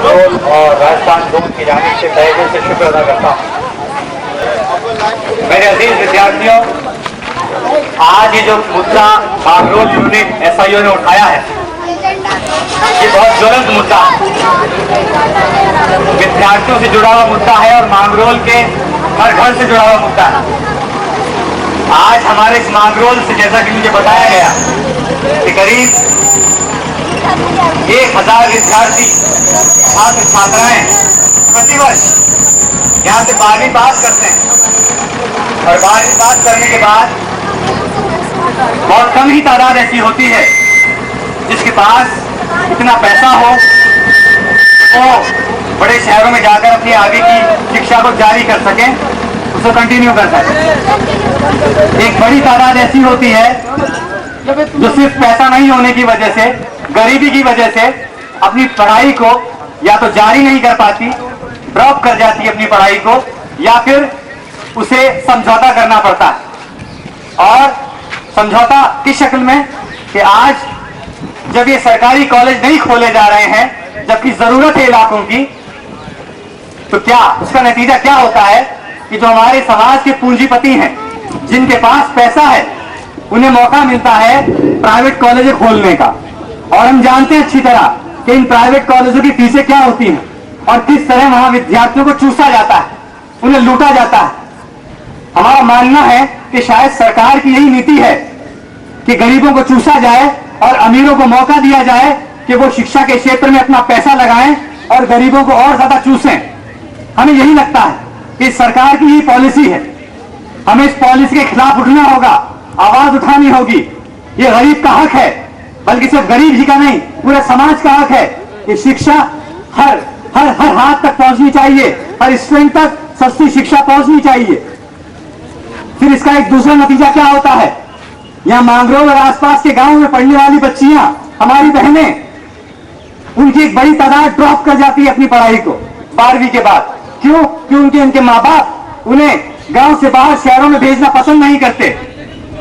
मांगरोल और राजस्थान जोन की जानिब से तहे दिल से शुक्र अदा करता हूँ। मेरे अजीज विद्यार्थियों, आज ये जो मुद्दा मांगरोल यूनिट SIO ने उठाया है, ये बहुत ज्वलंत मुद्दा विद्यार्थियों से जुड़ा हुआ मुद्दा है और मांगरोल के हर घर से जुड़ा हुआ मुद्दा है। आज हमारे इस मांगरोल से, जैसा कि मुझे बताया गया, कि करीब 1000 विद्यार्थी छात्र छात्राएं प्रतिवर्ष यहाँ से 12वीं पास करते हैं और 12वीं पास करने के बाद बहुत कम ही तादाद ऐसी होती है जिसके पास इतना पैसा हो वो बड़े शहरों में जाकर अपनी आगे की शिक्षा को जारी कर सके, उसको कंटिन्यू कर सके। एक बड़ी तादाद ऐसी होती है जो सिर्फ पैसा नहीं होने की वजह से, गरीबी की वजह से अपनी पढ़ाई को या तो जारी नहीं कर पाती, ड्रॉप कर जाती है अपनी पढ़ाई को, या फिर उसे समझौता करना पड़ता है। और समझौता किस शक्ल में कि आज जब ये सरकारी कॉलेज नहीं खोले जा रहे हैं जबकि जरूरत है इलाकों की, तो क्या उसका नतीजा क्या होता है कि जो हमारे समाज के पूंजीपति हैं, जिनके पास पैसा है, उन्हें मौका मिलता है प्राइवेट कॉलेज खोलने का। और हम जानते हैं अच्छी तरह कि इन प्राइवेट कॉलेजों की फीसें क्या होती हैं और किस तरह वहां विद्यार्थियों को चूसा जाता है, उन्हें लूटा जाता है। हमारा मानना है कि शायद सरकार की यही नीति है कि गरीबों को चूसा जाए और अमीरों को मौका दिया जाए कि वो शिक्षा के क्षेत्र में अपना पैसा लगाएं और गरीबों को और ज्यादा चूसें। हमें यही लगता है कि सरकार की यही पॉलिसी है। हमें इस पॉलिसी के खिलाफ उठना होगा, आवाज उठानी होगी। ये गरीब का हक है, बल्कि सिर्फ गरीब जी का नहीं, पूरे समाज का हक है कि शिक्षा हर हाथ तक पहुंचनी चाहिए, हर स्टूडेंट तक सस्ती शिक्षा पहुंचनी चाहिए। फिर इसका एक दूसरा नतीजा क्या होता है, यहाँ मांगरोल और आसपास के गांव में पढ़ने वाली बच्चियां, हमारी बहनें, उनकी एक बड़ी तादाद ड्रॉप कर जाती है अपनी पढ़ाई को 12वीं के बाद। क्यों? क्योंकि उनके माँ बाप उन्हें गांव से बाहर शहरों में भेजना पसंद नहीं करते,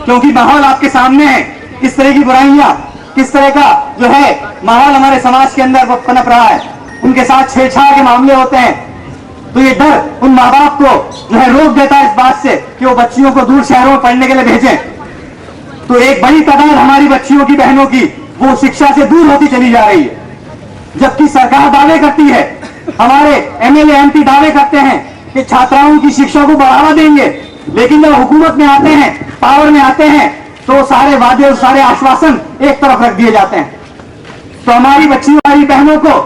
क्योंकि माहौल आपके सामने है, किस तरह की बुराइयां, किस तरह का जो है माहौल हमारे समाज के अंदर पनप रहा है। उनके साथ छेड़छाड़ के मामले होते हैं, तो ये डर उन माँ बाप को जो है रोक देता है इस बात से कि वो बच्चियों को दूर शहरों में पढ़ने के लिए भेजें। तो एक बड़ी तादाद हमारी बच्चियों की, बहनों की, वो शिक्षा से दूर होती चली जा रही है। जबकि सरकार दावे करती है, हमारे MLA MP दावे करते हैं कि छात्राओं की शिक्षा को बढ़ावा देंगे, लेकिन जब हुकूमत में आते हैं, पावर में आते हैं, तो सारे वादे और सारे आश्वासन एक तरफ रख दिए जाते हैं। तो हमारी बच्चियों, हमारी बहनों को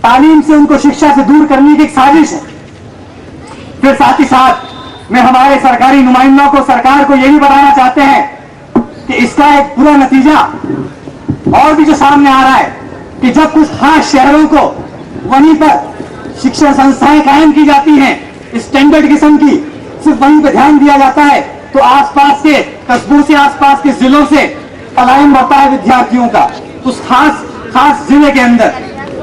तालीम से, उनको शिक्षा से दूर करने की एक साजिश है। फिर साथ ही साथ में हमारे सरकारी नुमाइंदों को, सरकार को यह भी बताना चाहते हैं कि इसका एक पूरा नतीजा और भी जो सामने आ रहा है कि जब कुछ खास शहरों को वहीं पर शिक्षण संस्थाएं कायम की जाती हैं स्टैंडर्ड किस्म की, सिर्फ वहीं पर ध्यान दिया जाता है, तो आसपास के कस्बों से, आसपास के जिलों से पलायन बढ़ता है विद्यार्थियों का उस खास जिले के अंदर।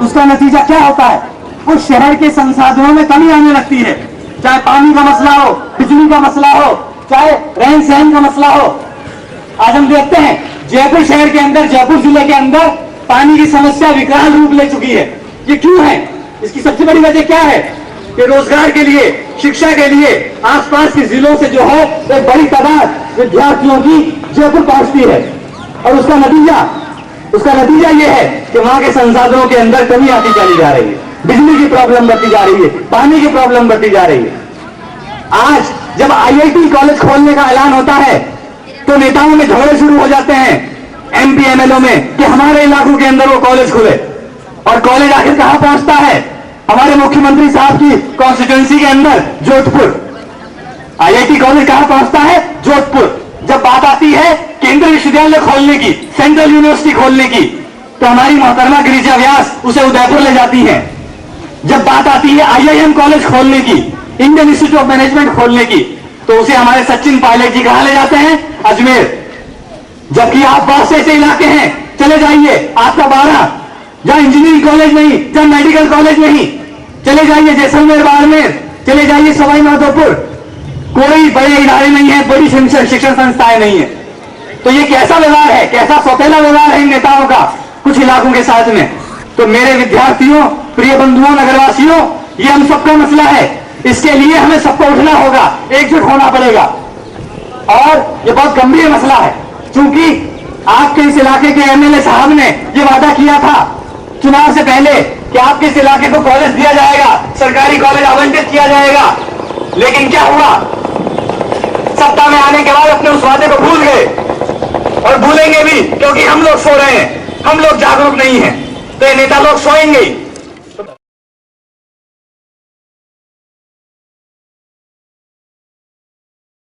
उसका नतीजा क्या होता है, उस शहर के संसाधनों में कमी आने लगती है, चाहे पानी का मसला हो, बिजली का मसला हो, चाहे रहन सहन का मसला हो। आज हम देखते हैं जयपुर शहर के अंदर, जयपुर जिले के अंदर पानी की समस्या विकराल रूप ले चुकी है। ये क्यों है? इसकी सबसे बड़ी वजह क्या है कि रोजगार के लिए, शिक्षा के लिए आसपास के जिलों से जो है एक बड़ी तादाद विद्यार्थियों की जयपुर पहुंचती है, और उसका नतीजा ये है कि वहां के संसाधनों के अंदर कमी आती चली जा रही है, बिजली की प्रॉब्लम बढ़ती जा रही है, पानी की प्रॉब्लम बढ़ती जा रही है। आज जब IIT कॉलेज खोलने का ऐलान होता है तो नेताओं में झगड़े शुरू हो जाते हैं MP MLO में कि हमारे इलाकों के अंदर वो कॉलेज खुले, और कॉलेज आखिर कहां पहुंचता है? हमारे मुख्यमंत्री साहब की कॉन्स्टिट्यूएंसी के अंदर जोधपुर। IIT कॉलेज कहां पहुंचता है? जोधपुर। जब बात आती है केंद्रीय विश्वविद्यालय खोलने की, सेंट्रल यूनिवर्सिटी खोलने की, तो हमारी मोहतरमा गिरिजा व्यास उसे उदयपुर ले जाती है। जब बात आती है IIM कॉलेज खोलने की, इंडियन इंस्टीट्यूट ऑफ मैनेजमेंट खोलने की, तो उसे हमारे सचिन पायलट जी कहां ले जाते हैं? अजमेर। जबकि आप बहुत से ऐसे इलाके हैं, चले जाइए आपका 12, जहां इंजीनियरिंग कॉलेज नहीं, जहां मेडिकल कॉलेज नहीं, चले जाइए जैसलमेर, बाड़मेर, चले जाइए सवाई माधोपुर, कोई बड़े इदारे नहीं है, बड़ी शिक्षण संस्थाएं नहीं है। तो ये कैसा व्यवहार है, कैसा सौतेला व्यवहार है इन नेताओं का कुछ इलाकों के साथ में। तो मेरे विद्यार्थियों, प्रिय बंधुओं, नगरवासियों, ये हम सबका मसला है। इसके लिए हमें सबको उठना होगा, एकजुट होना पड़ेगा। और ये बहुत गंभीर मसला है, क्योंकि आपके इस इलाके के एमएलए साहब ने ये वादा किया था चुनाव से पहले कि आपके इस इलाके को कॉलेज दिया जाएगा, सरकारी कॉलेज आवंटित किया जाएगा। लेकिन क्या हुआ? सत्ता में आने के बाद अपने उस वादे को भूल गए, और भूलेंगे भी, क्योंकि हम लोग सो रहे हैं, हम लोग जागरूक नहीं हैं। तो ये नेता लोग सोएंगे।